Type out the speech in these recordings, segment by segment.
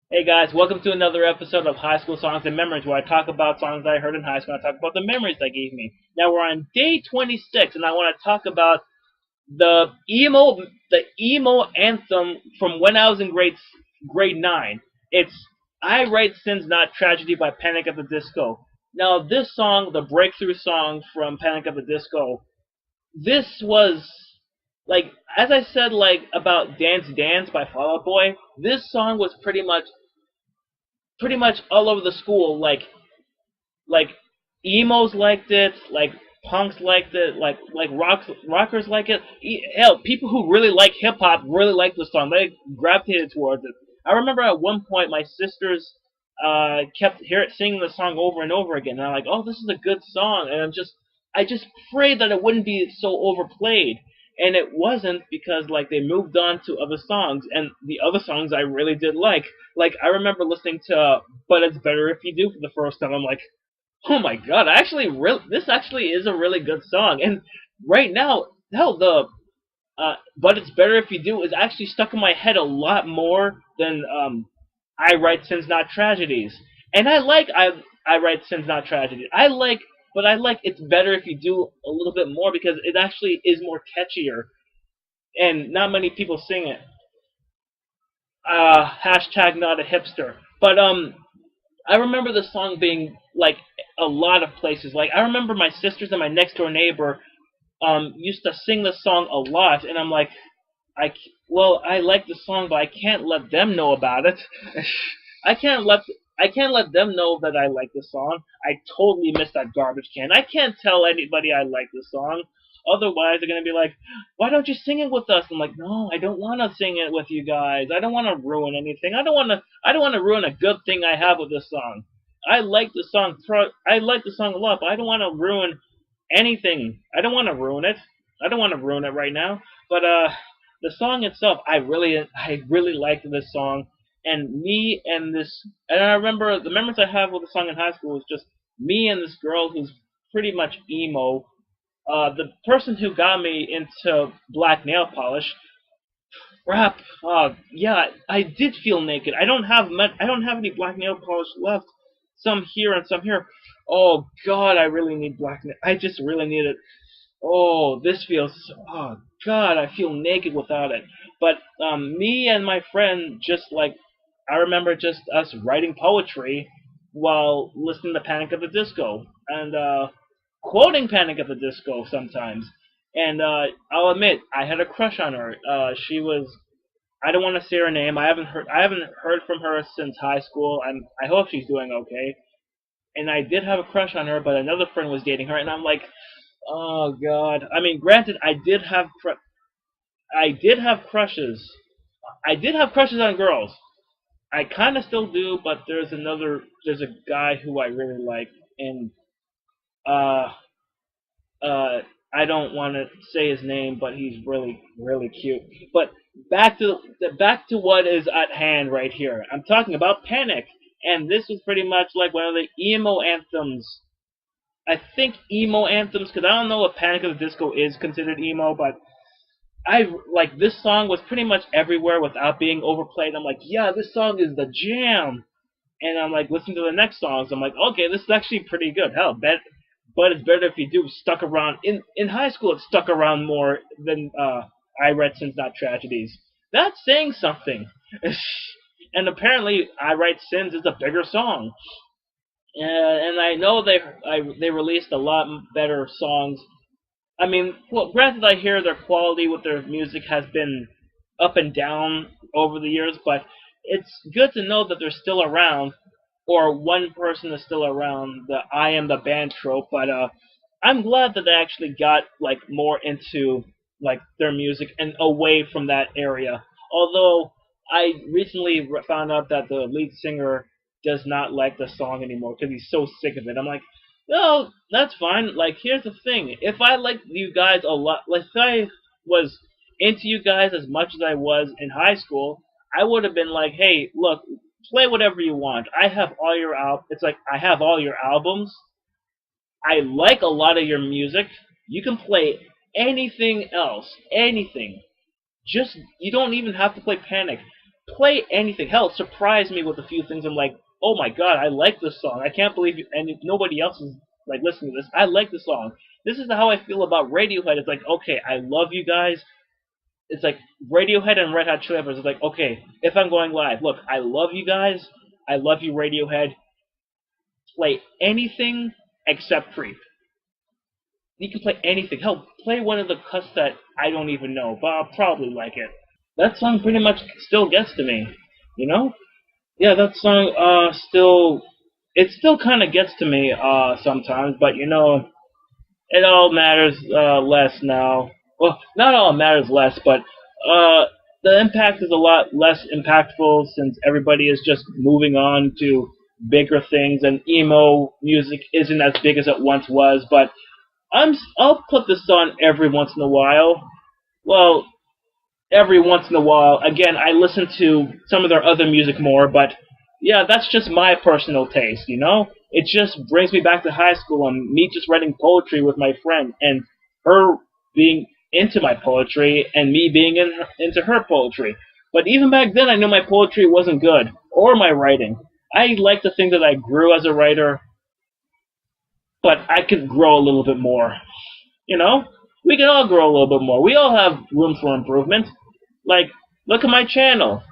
Hey guys, welcome to another episode of High School Songs and Memories, where I talk about songs that I heard in high school. I talk about the memories they gave me. Now we're on day 26, and I want to talk about the emo anthem from when I was in grade 9. It's "I Write Sins Not Tragedy" by Panic at the Disco. Now this song, the breakthrough song from Panic at the Disco, this was like, as I said, like about "Dance Dance" by Fall Out Boy. This song was pretty much all over the school. Like emos liked it, like punks liked it, like rockers like it. Hell, people who really like hip hop really like the song. They gravitated towards it. I remember at one point my sisters kept singing the song over and over again. And I'm like, oh, this is a good song, and I just prayed that it wouldn't be so overplayed. And it wasn't, because like they moved on to other songs, and the other songs I really did like. Like I remember listening to "But It's Better If You Do" for the first time. I'm like, oh my god! This actually is a really good song. And right now, hell, the "But It's Better If You Do" is actually stuck in my head a lot more than "I Write Sins Not Tragedies." And I Write Sins Not Tragedies. But I like "It's Better If You Do" a little bit more because it actually is more catchier, and not many people sing it. Hashtag not a hipster. But I remember the song being like a lot of places. Like I remember my sisters and my next door neighbor used to sing the song a lot, and I'm like, well, I like the song, but I can't let them know about it. I can't let I can't let them know that I like the song. I totally miss that garbage can. I can't tell anybody I like the song. Otherwise, they're gonna be like, "Why don't you sing it with us?" I'm like, "No, I don't want to sing it with you guys. I don't want to ruin anything. I don't want to ruin a good thing I have with this song. I like the song. I like the song a lot, but I don't want to ruin anything. I don't want to ruin it. I don't want to ruin it right now." But the song itself, I really liked this song. And me and this, and I remember the memories I have with the song in high school was just me and this girl who's pretty much emo. The person who got me into black nail polish, crap. Yeah, I did feel naked. I don't have any black nail polish left. Some here and some here. Oh God, I really need black nail. I just really need it. Oh, this feels. Oh God, I feel naked without it. But me and my friend just like, I remember just us writing poetry while listening to Panic at the Disco, and quoting Panic at the Disco sometimes. And I'll admit, I had a crush on her. She was. I don't want to say her name. I haven't heard from her since high school. I hope she's doing okay. And I did have a crush on her, but another friend was dating her, and I'm like, oh God. I mean, granted, I did have crushes. I did have crushes on girls. I kind of still do, but there's a guy who I really like, and uh, I don't want to say his name, but he's really, really cute. But back to what is at hand right here. I'm talking about Panic, and this was pretty much like one of the emo anthems. I think emo anthems, because I don't know if Panic at the Disco is considered emo, but I like this song was pretty much everywhere without being overplayed. I'm like, yeah, this song is the jam. And I'm like, listening to the next songs. I'm like, okay, this is actually pretty good. Hell, but it's better if you do stuck around in high school. It stuck around more than I Write Sins Not Tragedies. That's saying something. And apparently, I Write Sins is a bigger song. And I know they released a lot better songs. I mean, well, granted, I hear their quality with their music has been up and down over the years, but it's good to know that they're still around, or one person is still around. The "I am the band" trope, but I'm glad that they actually got like more into like their music and away from that area. Although I recently found out that the lead singer does not like the song anymore because he's so sick of it. I'm like, no, that's fine. Like, here's the thing: if I liked you guys a lot, like if I was into you guys as much as I was in high school, I would have been like, hey, look, play whatever you want. I have all your It's like I have all your albums. I like a lot of your music. You can play anything else, anything. Just you don't even have to play Panic. play anything. Hell, surprise me with a few things. I'm like, oh my god, I like this song. I can't believe and nobody else is like listening to this. I like the song. This is how I feel about Radiohead. It's like, okay, I love you guys. It's like Radiohead and Red Hot Chili Peppers. It's like, okay, if I'm going live, look, I love you guys. I love you, Radiohead. Play anything except Creep. You can play anything. Hell, play one of the cuts that I don't even know, but I'll probably like it. That song pretty much still gets to me, you know? Yeah, that song still it still kind of gets to me sometimes, but it all matters less now. Well, not all matters less, but the impact is a lot less impactful since everybody is just moving on to bigger things, and emo music isn't as big as it once was. But I'll put this on every once in a while. Well, every once in a while. Again, I listen to some of their other music more, but yeah, that's just my personal taste. It just brings me back to high school and me just writing poetry with my friend and her being into my poetry and me being into her poetry. But even back then, I knew my poetry wasn't good, or my writing. I like to think that I grew as a writer, but I could grow a little bit more. You know? We can all grow a little bit more. We all have room for improvement. Like, look at my channel.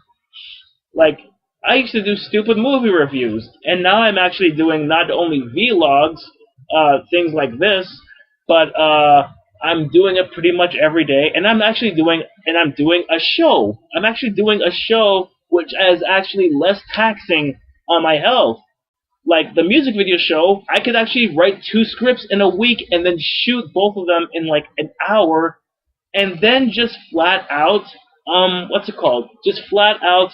Like, I used to do stupid movie reviews, and now I'm actually doing not only vlogs, things like this, but I'm doing it pretty much every day, and I'm doing a show. I'm actually doing a show which is actually less taxing on my health. Like the music video show, I could actually write 2 scripts in a week and then shoot both of them in like an hour, and then just flat out, what's it called? Just flat out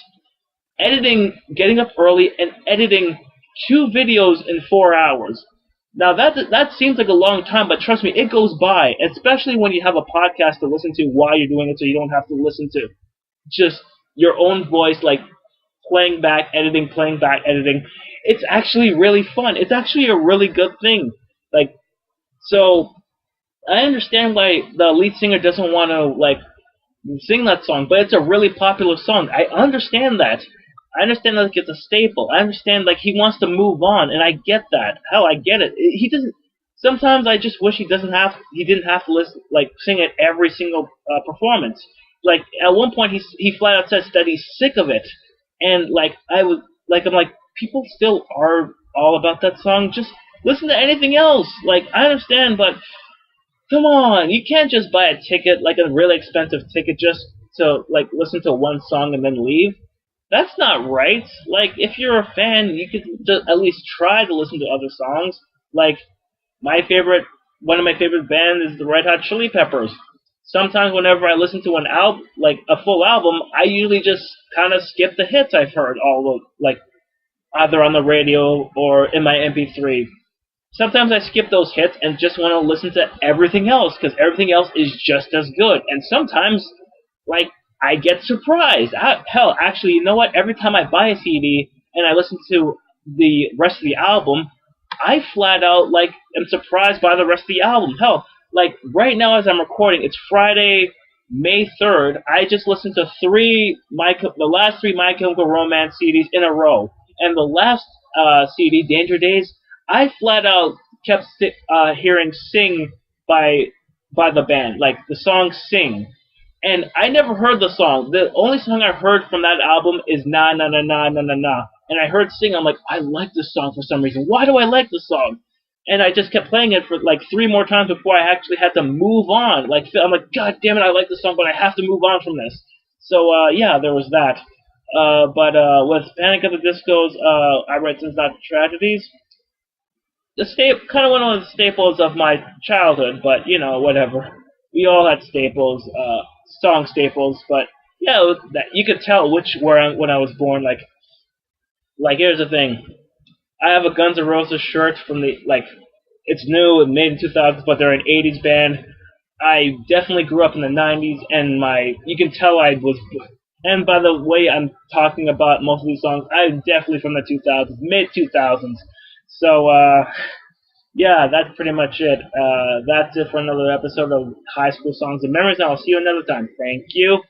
editing, getting up early and editing 2 videos in 4 hours. Now that seems like a long time, but trust me, it goes by. Especially when you have a podcast to listen to while you're doing it, so you don't have to listen to just your own voice, like playing back, editing. It's actually really fun. It's actually a really good thing. Like, so I understand why the lead singer doesn't want to like sing that song, but it's a really popular song. I understand that. I understand that like, it's a staple. I understand like he wants to move on, and I get that. Hell, I get it. He doesn't. Sometimes I just wish he didn't have to listen like sing it every single performance. Like at one point he flat out says that he's sick of it, and like I'm like people still are all about that song. Just listen to anything else. Like I understand, but come on, you can't just buy a ticket, like a really expensive ticket, just to like listen to one song and then leave. That's not right. Like, if you're a fan, you could just at least try to listen to other songs. Like, one of my favorite bands is the Red Hot Chili Peppers. Sometimes whenever I listen to an album, like a full album, I usually just kind of skip the hits I've heard, like either on the radio or in my MP3. Sometimes I skip those hits and just want to listen to everything else because everything else is just as good. And sometimes, like, I get surprised. Hell, actually, you know what? Every time I buy a CD and I listen to the rest of the album, I flat out, like, am surprised by the rest of the album. Hell, like, right now as I'm recording, it's Friday, May 3rd. I just listened to the last 3 My Chemical Romance CDs in a row. And the last CD, Danger Days, I flat out kept hearing Sing by the band, like the song Sing. And I never heard the song. The only song I heard from that album is Na Na Na Na Na Na Na. And I heard Sing, I'm like, I like this song for some reason. Why do I like this song? And I just kept playing it for like 3 more times before I actually had to move on. Like I'm like, God damn it, I like this song, but I have to move on from this. So yeah, there was that. But with Panic at the Disco's, I write Since Not Tragedies. Kind of one of the staples of my childhood, but whatever. We all had staples, song staples, but yeah, that you could tell when I was born. Like here's the thing, I have a Guns N' Roses shirt from it's new and made in 2000s, but they're an 80s band. I definitely grew up in the 90s, and you can tell I was. And by the way I'm talking about most of these songs, I'm definitely from the 2000s, mid 2000s. So, yeah, that's pretty much it. That's it for another episode of High School Songs and Memories, and I'll see you another time. Thank you.